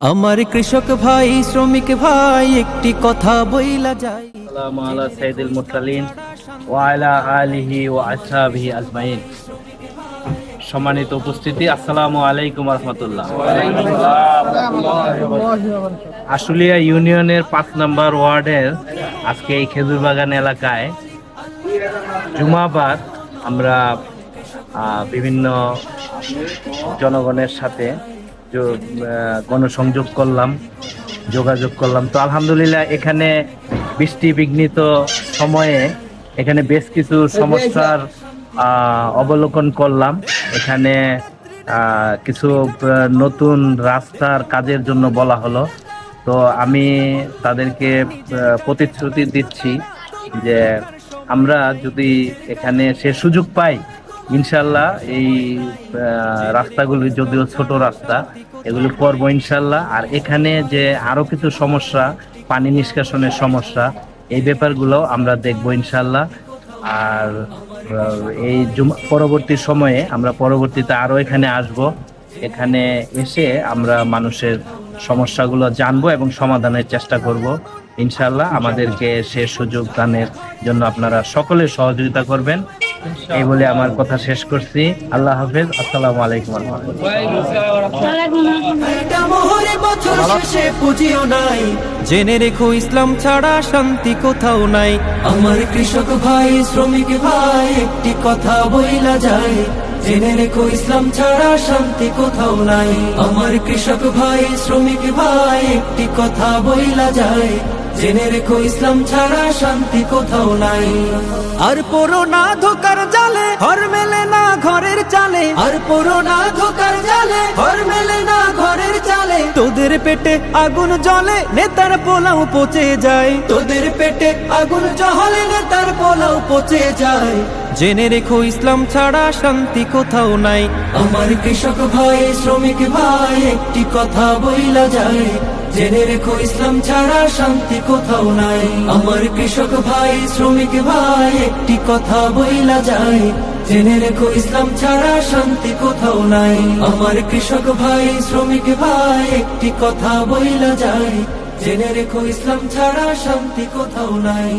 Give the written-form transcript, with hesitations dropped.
আমার কৃষক ভাই শ্রমিক ভাই একটি কথা বইলা যায়। আসসালামু আলা সাইয়্যিদিল মুরসালিন ওয়া আলা আলিহি ওয়া আসহাবিহি আজমাইন। সম্মানিত উপস্থিতি, আসসালামু আলাইকুম ওয়া রাহমাতুল্লাহ। আশুলিয়া ইউনিয়নের 5 নম্বর ওয়ার্ডের আজকে এই খেজুরবাগান এলাকায় জুমাবার আমরা বিভিন্ন জনগণের সাথে গণসংযোগ করলাম, যোগাযোগ করলাম। তো আলহামদুলিল্লাহ এখানে বৃষ্টি বিঘ্নিত সময়ে এখানে বেশ কিছু সমস্যার অবলোকন করলাম। এখানে কিছু নতুন রাস্তার কাজের জন্য বলা হলো। তো আমি তাদেরকে প্রতিশ্রুতি দিচ্ছি যে আমরা যদি এখানে সে সুযোগ পাই, ইনশাল্লাহ এই রাস্তাগুলি যদিও ছোট রাস্তা, এগুলো করবো ইনশাল্লাহ। আর এখানে যে আরো কিছু সমস্যা, পানি নিষ্কাশনের সমস্যা, এই ব্যাপারগুলো আমরা দেখবো ইনশাল্লাহ। আর এই পরবর্তী সময়ে আমরা পরবর্তীতে আরো এখানে আসব। এখানে এসে আমরা মানুষের সমস্যাগুলো জানবো এবং সমাধানের চেষ্টা করব ইনশাল্লাহ। আমাদেরকে সে সুযোগ দানের জন্য আপনারা সকলে সহযোগিতা করবেন, এই বলে আমার কথা শেষ করছি। আল্লাহ হাফেজ। আসসালামু আলাইকুম ওয়া রাহমাতুল্লাহ। জেনে রেখো ইসলাম ছাড়া শান্তি কোথাও নাই। আমার কৃষক ভাই শ্রমিক ভাই একটি কথা বইলা যায়। জেনে রেখো ইসলাম ছাড়া শান্তি কোথাও নাই। আমার কৃষক ভাই শ্রমিক ভাই একটি কথা বইলা যায়। জেনে রেখো ইসলাম ছাড়া শান্তি কোথাও নাই। আর পড়ো না ধোকার জালে ঘর মেলে না ঘরের চালে। আর পড়ো না ধোকার জালে ঘর মেলে না ঘরের চালে। তোদের পেটে আগুন জ্বলে নেতার পোলাও পচে যায়। তোদের পেটে আগুন জ্বলে নেতার পোলাও পচে যায়। জেনে রেখো ইসলাম ছাড়া শান্তি কোথাও নাই। আমার কৃষক ভাই শ্রমিক ভাই একটি কথা বইলা যায়। জেনে রেখো ইসলাম ছাড়া শান্তি কোথাও নাই। আমার কৃষক ভাই শ্রমিক ভাই একটি কথা বইলা যায়। জেনে রেখো ইসলাম ছাড়া শান্তি কোথাও নাই। আমার কৃষক ভাই শ্রমিক ভাই একটি কথা বইলা যায়। জেনে রেখো ইসলাম ছাড়া শান্তি কোথাও নাই।